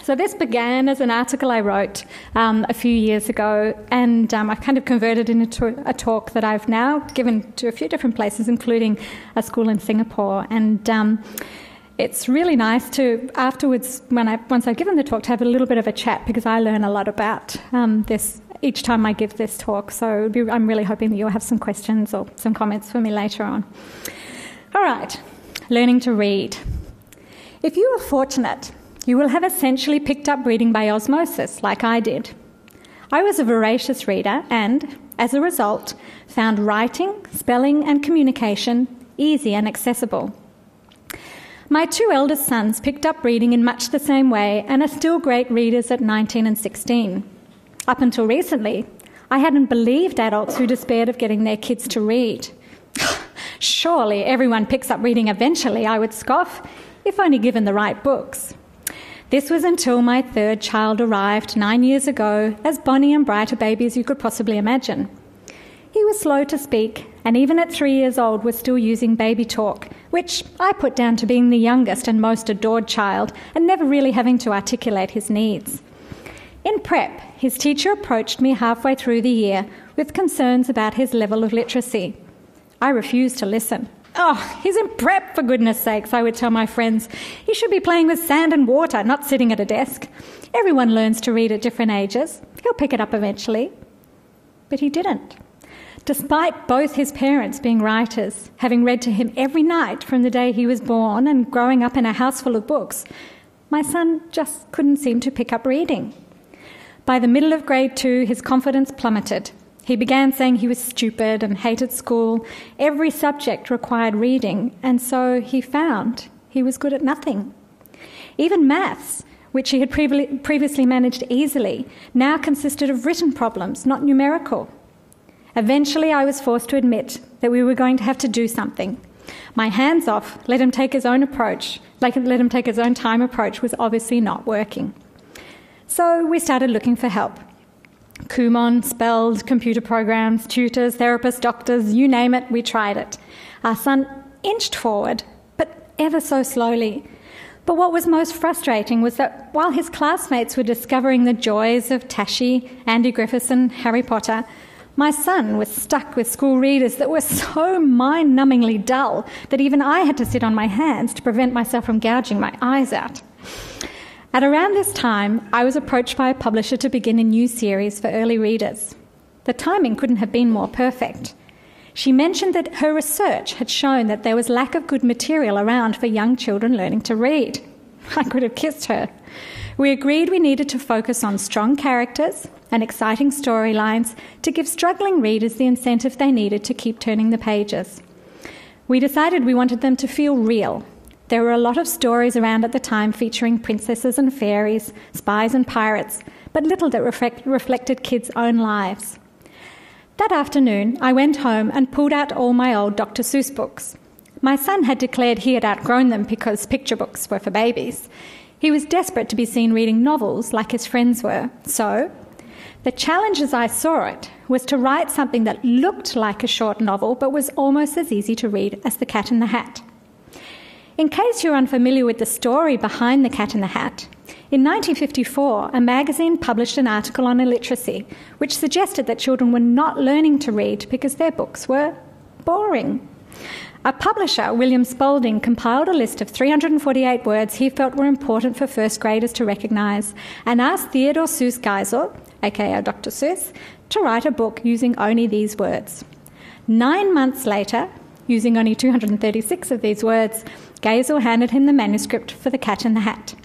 So this began as an article I wrote a few years ago, and I've kind of converted it into a talk that I've now given to a few different places, including a school in Singapore. And it's really nice to, afterwards, once I've given the talk, to have a little bit of a chat, because I learn a lot about this each time I give this talk. So I'm really hoping that you'll have some questions or some comments for me later on. All right, learning to read. If you are fortunate, you will have essentially picked up reading by osmosis, like I did. I was a voracious reader and, as a result, found writing, spelling and communication easy and accessible. My two eldest sons picked up reading in much the same way and are still great readers at 19 and 16. Up until recently, I hadn't believed adults who despaired of getting their kids to read. Surely everyone picks up reading eventually, I would scoff, if only given the right books. This was until my third child arrived 9 years ago, as bonny and bright a baby as you could possibly imagine. He was slow to speak, and even at 3 years old was still using baby talk, which I put down to being the youngest and most adored child, and never really having to articulate his needs. In prep, his teacher approached me halfway through the year with concerns about his level of literacy. I refused to listen. "Oh, he's in prep, for goodness sakes," I would tell my friends. "He should be playing with sand and water, not sitting at a desk. Everyone learns to read at different ages. He'll pick it up eventually." But he didn't. Despite both his parents being writers, having read to him every night from the day he was born and growing up in a house full of books, my son just couldn't seem to pick up reading. By the middle of grade 2, his confidence plummeted. He began saying he was stupid and hated school. Every subject required reading, and so he found he was good at nothing. Even maths, which he had previously managed easily, now consisted of written problems, not numerical. Eventually, I was forced to admit that we were going to have to do something. My hands-off, let him take his own time approach was obviously not working. So we started looking for help. Kumon, spelled, computer programs, tutors, therapists, doctors, you name it, we tried it. Our son inched forward, but ever so slowly. But what was most frustrating was that while his classmates were discovering the joys of Tashi, Andy Griffiths and Harry Potter, my son was stuck with school readers that were so mind-numbingly dull that even I had to sit on my hands to prevent myself from gouging my eyes out. At around this time, I was approached by a publisher to begin a new series for early readers. The timing couldn't have been more perfect. She mentioned that her research had shown that there was lack of good material around for young children learning to read. I could have kissed her. We agreed we needed to focus on strong characters and exciting storylines to give struggling readers the incentive they needed to keep turning the pages. We decided we wanted them to feel real. There were a lot of stories around at the time featuring princesses and fairies, spies and pirates, but little that reflected kids' own lives. That afternoon, I went home and pulled out all my old Dr. Seuss books. My son had declared he had outgrown them because picture books were for babies. He was desperate to be seen reading novels like his friends were. So, the challenge as I saw it was to write something that looked like a short novel but was almost as easy to read as The Cat in the Hat. In case you're unfamiliar with the story behind The Cat in the Hat, in 1954, a magazine published an article on illiteracy which suggested that children were not learning to read because their books were boring. A publisher, William Spalding, compiled a list of 348 words he felt were important for first graders to recognise and asked Theodore Seuss Geisel, aka Dr. Seuss, to write a book using only these words. 9 months later, using only 236 of these words, Geisel handed him the manuscript for The Cat in the Hat.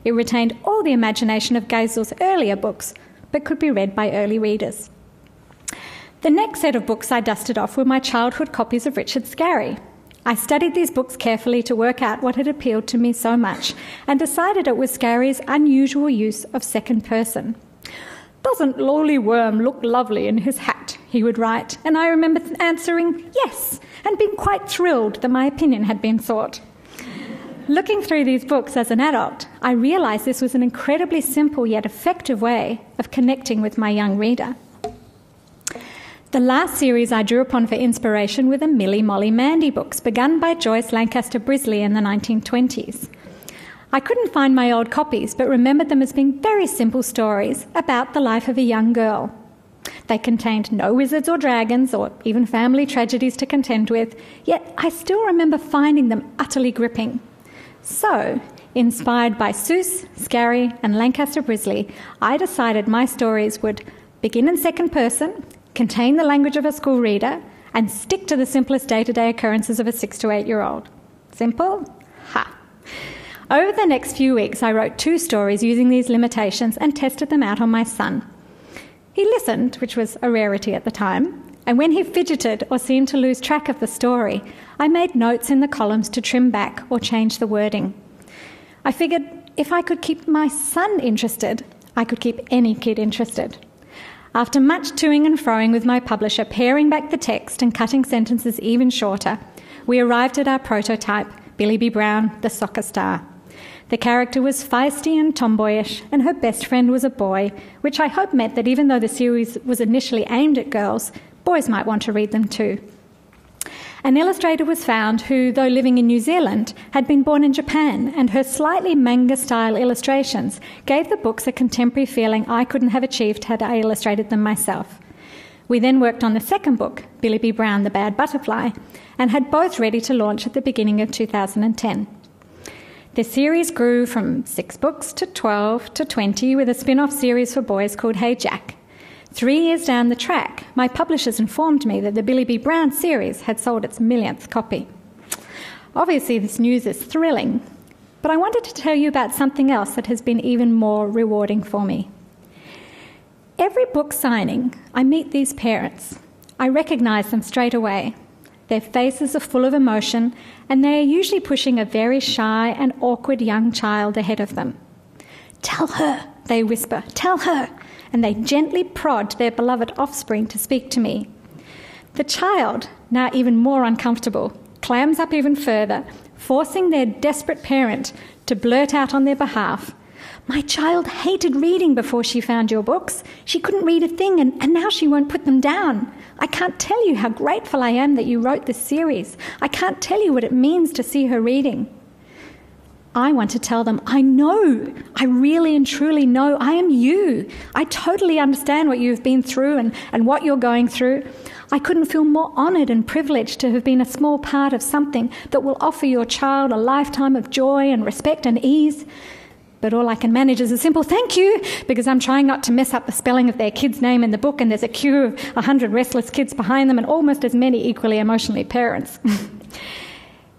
It retained all the imagination of Geisel's earlier books, but could be read by early readers. The next set of books I dusted off were my childhood copies of Richard Scarry. I studied these books carefully to work out what had appealed to me so much and decided it was Scarry's unusual use of second person. "Doesn't Lolly Worm look lovely in his hat?" he would write, and I remember answering yes, and being quite thrilled that my opinion had been sought. Looking through these books as an adult, I realised this was an incredibly simple yet effective way of connecting with my young reader. The last series I drew upon for inspiration were the Millie, Molly, Mandy books, begun by Joyce Lancaster Brisley in the 1920s. I couldn't find my old copies, but remembered them as being very simple stories about the life of a young girl. They contained no wizards or dragons or even family tragedies to contend with, yet I still remember finding them utterly gripping. So, inspired by Seuss, Scarry and Lancaster Brisley, I decided my stories would begin in second person, contain the language of a school reader, and stick to the simplest day-to-day occurrences of a 6 to 8-year-old. Simple? Ha! Over the next few weeks, I wrote 2 stories using these limitations and tested them out on my son. He listened, which was a rarity at the time, and when he fidgeted or seemed to lose track of the story, I made notes in the columns to trim back or change the wording. I figured if I could keep my son interested, I could keep any kid interested. After much toing and froing with my publisher, paring back the text and cutting sentences even shorter, we arrived at our prototype, Billie B. Brown, the soccer star. The character was feisty and tomboyish, and her best friend was a boy, which I hope meant that even though the series was initially aimed at girls, boys might want to read them too. An illustrator was found who, though living in New Zealand, had been born in Japan, and her slightly manga-style illustrations gave the books a contemporary feeling I couldn't have achieved had I illustrated them myself. We then worked on the second book, Billie B. Brown, the Bad Butterfly, and had both ready to launch at the beginning of 2010. The series grew from 6 books to 12 to 20 with a spin-off series for boys called Hey Jack. 3 years down the track, my publishers informed me that the Billie B. Brown series had sold its millionth copy. Obviously, this news is thrilling, but I wanted to tell you about something else that has been even more rewarding for me. Every book signing, I meet these parents. I recognise them straight away. Their faces are full of emotion, and they are usually pushing a very shy and awkward young child ahead of them. "Tell her," they whisper, "tell her," and they gently prod their beloved offspring to speak to me. The child, now even more uncomfortable, clams up even further, forcing their desperate parent to blurt out on their behalf, "My child hated reading before she found your books. She couldn't read a thing, and now she won't put them down. I can't tell you how grateful I am that you wrote this series. I can't tell you what it means to see her reading." I want to tell them, I know, I really and truly know I am you. I totally understand what you've been through and what you're going through. I couldn't feel more honoured and privileged to have been a small part of something that will offer your child a lifetime of joy and respect and ease. But all I can manage is a simple thank you, because I'm trying not to mess up the spelling of their kid's name in the book, and there's a queue of 100 restless kids behind them and almost as many equally emotionally parents.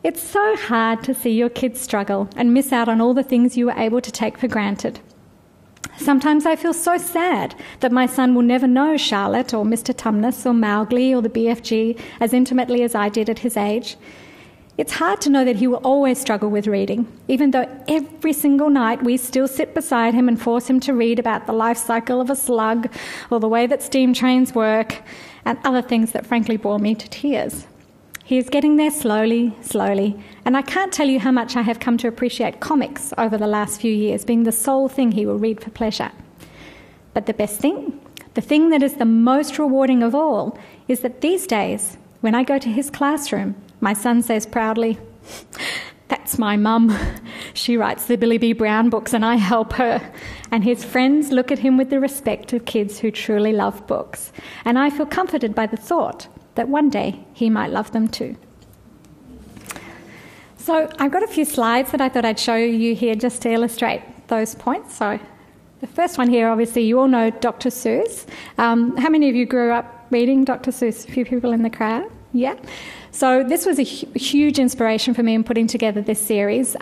It's so hard to see your kids struggle and miss out on all the things you were able to take for granted. Sometimes I feel so sad that my son will never know Charlotte or Mr. Tumnus or Mowgli or the BFG as intimately as I did at his age. It's hard to know that he will always struggle with reading, even though every single night we still sit beside him and force him to read about the life cycle of a slug or the way that steam trains work and other things that frankly bore me to tears. He is getting there slowly, and I can't tell you how much I have come to appreciate comics over the last few years, being the sole thing he will read for pleasure. But the best thing, the thing that is the most rewarding of all, is that these days, when I go to his classroom, my son says proudly, "That's my mum. She writes the Billie B. Brown books and I help her." And his friends look at him with the respect of kids who truly love books. And I feel comforted by the thought that one day he might love them too. So I've got a few slides that I thought I'd show you here just to illustrate those points. So the first one here, obviously, you all know Dr. Seuss. How many of you grew up reading Dr. Seuss? A few people in the crowd? Yeah. So this was a huge inspiration for me in putting together this series.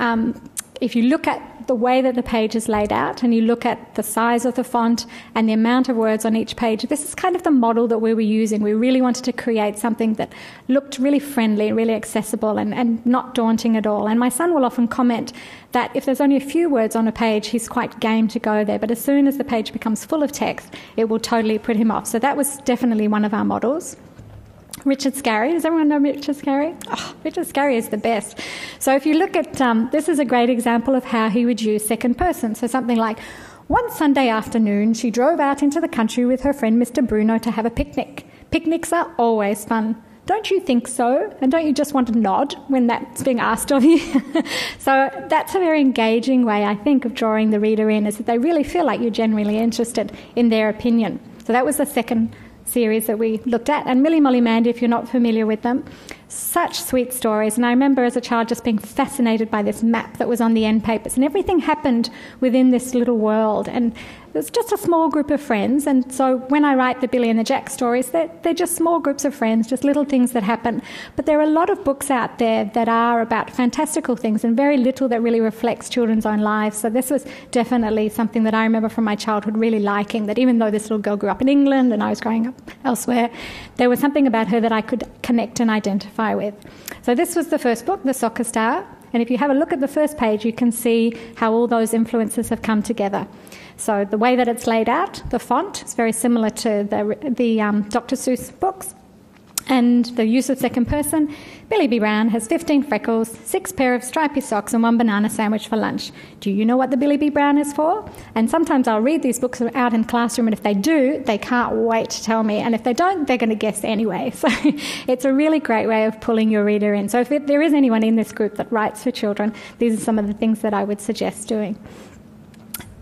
If you look at the way that the page is laid out and you look at the size of the font and the amount of words on each page, this is kind of the model that we were using. We really wanted to create something that looked really friendly, really accessible and not daunting at all. And my son will often comment that if there's only a few words on a page, he's quite game to go there. But as soon as the page becomes full of text, it will totally put him off. So that was definitely one of our models. Richard Scarry. Does everyone know Richard Scarry? Oh, Richard Scarry is the best. So if you look at, this is a great example of how he would use second person. So something like, "One Sunday afternoon, she drove out into the country with her friend Mr. Bruno to have a picnic. Picnics are always fun. don't you think so? And don't you just want to nod when that's being asked of you? So that's a very engaging way, I think, of drawing the reader in, is that they really feel like you're genuinely interested in their opinion. So that was the second series that we looked at. And Millie, Molly, Mandy, if you're not familiar with them, such sweet stories. And I remember as a child just being fascinated by this map that was on the end papers, and everything happened within this little world. And it was just a small group of friends. And so when I write the Billie and the Jack stories, they're just small groups of friends, just little things that happen. But there are a lot of books out there that are about fantastical things and very little that really reflects children's own lives. So this was definitely something that I remember from my childhood really liking, that even though this little girl grew up in England and I was growing up elsewhere, there was something about her that I could connect and identify with. So this was the first book, The Soccer Star. And if you have a look at the first page, you can see how all those influences have come together. So the way that it's laid out, the font, is very similar to the Dr. Seuss books. And the use of second person, Billie B. Brown has 15 freckles, 6 pair of stripy socks and 1 banana sandwich for lunch. Do you know what the Billie B. Brown is for? And sometimes I'll read these books out in classroom, and if they do, they can't wait to tell me. And if they don't, they're going to guess anyway. So it's a really great way of pulling your reader in. So if there is anyone in this group that writes for children, these are some of the things that I would suggest doing.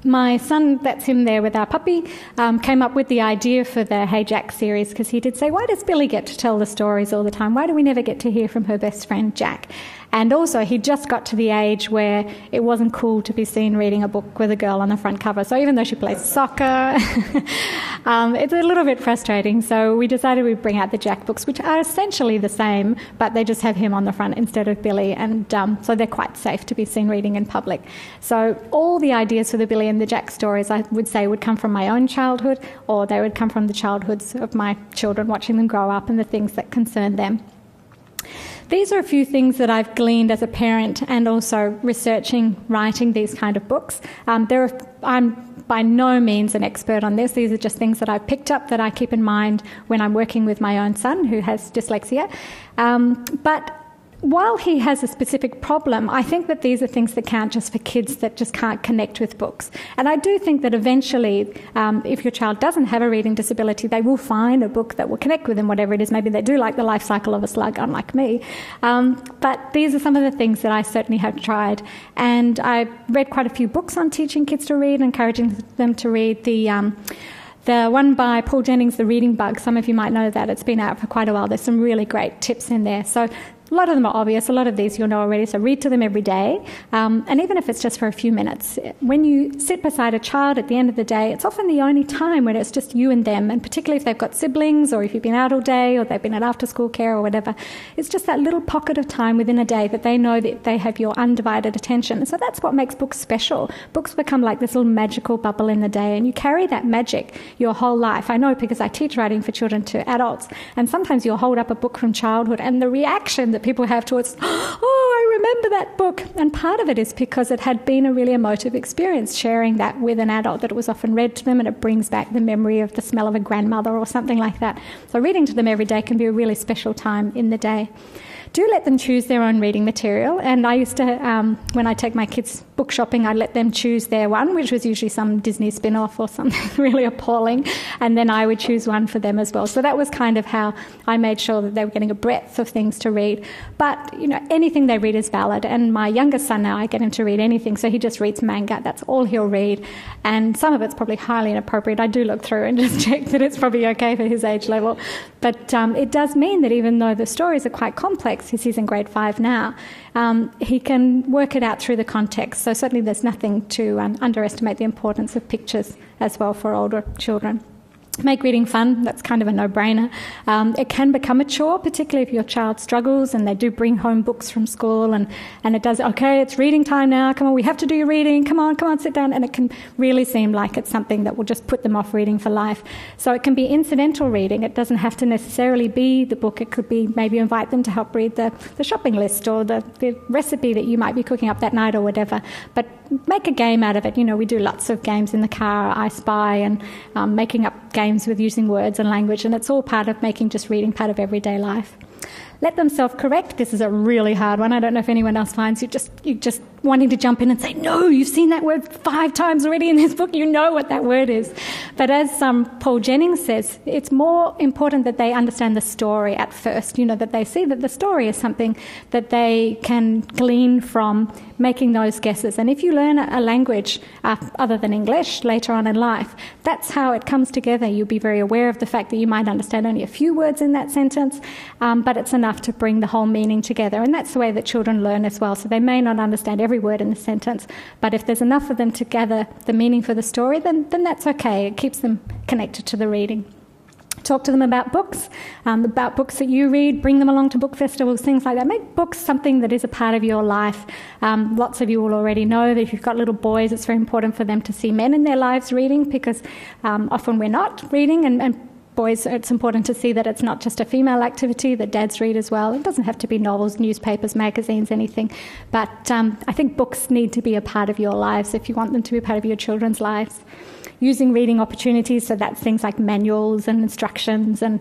My son, that's him there with our puppy, came up with the idea for the Hey Jack series, because he did say, why does Billie get to tell the stories all the time? Why do we never get to hear from her best friend Jack? And also, he just got to the age where it wasn't cool to be seen reading a book with a girl on the front cover. So even though she plays soccer, it's a little bit frustrating. So we decided we'd bring out the Jack books, which are essentially the same, but they just have him on the front instead of Billie. And so they're quite safe to be seen reading in public. So all the ideas for the Billie and the Jack stories, I would say, would come from my own childhood, or they would come from the childhoods of my children, watching them grow up and the things that concern them. These are a few things that I've gleaned as a parent and also researching, writing these kind of books. I'm by no means an expert on this. These are just things that I've picked up that I keep in mind when I'm working with my own son who has dyslexia. But while he has a specific problem, I think that these are things that count just for kids that just can't connect with books. And I do think that eventually, if your child doesn't have a reading disability, they will find a book that will connect with them, whatever it is. Maybe they do like The Life Cycle of a Slug, unlike me. But these are some of the things that I certainly have tried. And I read quite a few books on teaching kids to read, encouraging them to read the one by Paul Jennings, The Reading Bug. Some of you might know that. It's been out for quite a while. There's some really great tips in there. So a lot of them are obvious. A lot of these you'll know already, so read to them every day. And even if it's just for a few minutes, when you sit beside a child at the end of the day, it's often the only time when it's just you and them, and particularly if they've got siblings or if you've been out all day or they've been at after-school care or whatever, it's just that little pocket of time within a day that they know that they have your undivided attention. So that's what makes books special. Books become like this little magical bubble in the day, and you carry that magic your whole life. I know because I teach writing for children to adults, and sometimes you'll hold up a book from childhood and the reaction that people have towards, oh, I remember that book. And part of it is because it had been a really emotive experience sharing that with an adult, that it was often read to them, and it brings back the memory of the smell of a grandmother or something like that. So reading to them every day can be a really special time in the day. Do let them choose their own reading material. And I used to, when I take my kids book shopping, I'd let them choose their one, which was usually some Disney spin-off or something really appalling, and then I would choose one for them as well. So that was kind of how I made sure that they were getting a breadth of things to read. But, anything they read is valid. And my youngest son now, I get him to read anything, so he just reads manga. That's all he'll read. And some of it's probably highly inappropriate. I do look through and just check that it's probably okay for his age level. But it does mean that even though the stories are quite complex, he's in grade 5 now, he can work it out through the context. So certainly there's nothing to underestimate the importance of pictures as well for older children. Make reading fun. That's kind of a no-brainer. It can become a chore, particularly if your child struggles and they do bring home books from school and it does, okay, it's reading time now, come on, we have to do your reading, come on, sit down, and it can really seem like it's something that will just put them off reading for life. So it can be incidental reading. It doesn't have to necessarily be the book. It could be maybe invite them to help read the shopping list or the recipe that you might be cooking up that night or whatever. But make a game out of it. We do lots of games in the car, I Spy, and making up games with using words and language, and it's all part of making just reading part of everyday life. Let them self-correct. This is a really hard one. I don't know if anyone else finds you just wanting to jump in and say, no, you've seen that word 5 times already in this book, you know what that word is. But as Paul Jennings says, it's more important that they understand the story at first, that they see that the story is something that they can glean from making those guesses. And if you learn a language other than English later on in life, that's how it comes together. You'll be very aware of the fact that you might understand only a few words in that sentence, but it's enough to bring the whole meaning together. And that's the way that children learn as well. So they may not understand every word in the sentence, but if there's enough of them to gather the meaning for the story, then that's okay. It keeps them connected to the reading. Talk to them about books that you read, bring them along to book festivals, things like that. Make books something that is a part of your life. Lots of you will already know that if you've got little boys, it's very important for them to see men in their lives reading, because often we're not reading, and boys, it's important to see that it's not just a female activity, that dads read as well. It doesn't have to be novels, newspapers, magazines, anything. But I think books need to be a part of your lives if you want them to be a part of your children's lives. Using reading opportunities, so that's things like manuals and instructions and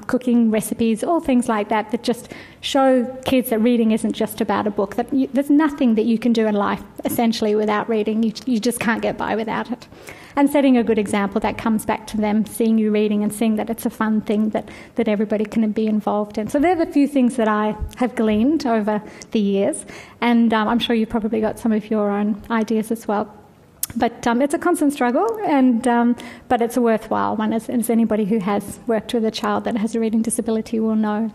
cooking recipes, all things like that, that just show kids that reading isn't just about a book, that there's nothing that you can do in life, essentially, without reading. You just can't get by without it. And setting a good example, that comes back to them, seeing you reading and seeing that it's a fun thing that everybody can be involved in. So they're the few things that I have gleaned over the years, and I'm sure you've probably got some of your own ideas as well. But it's a constant struggle, but it's a worthwhile one, as anybody who has worked with a child that has a reading disability will know.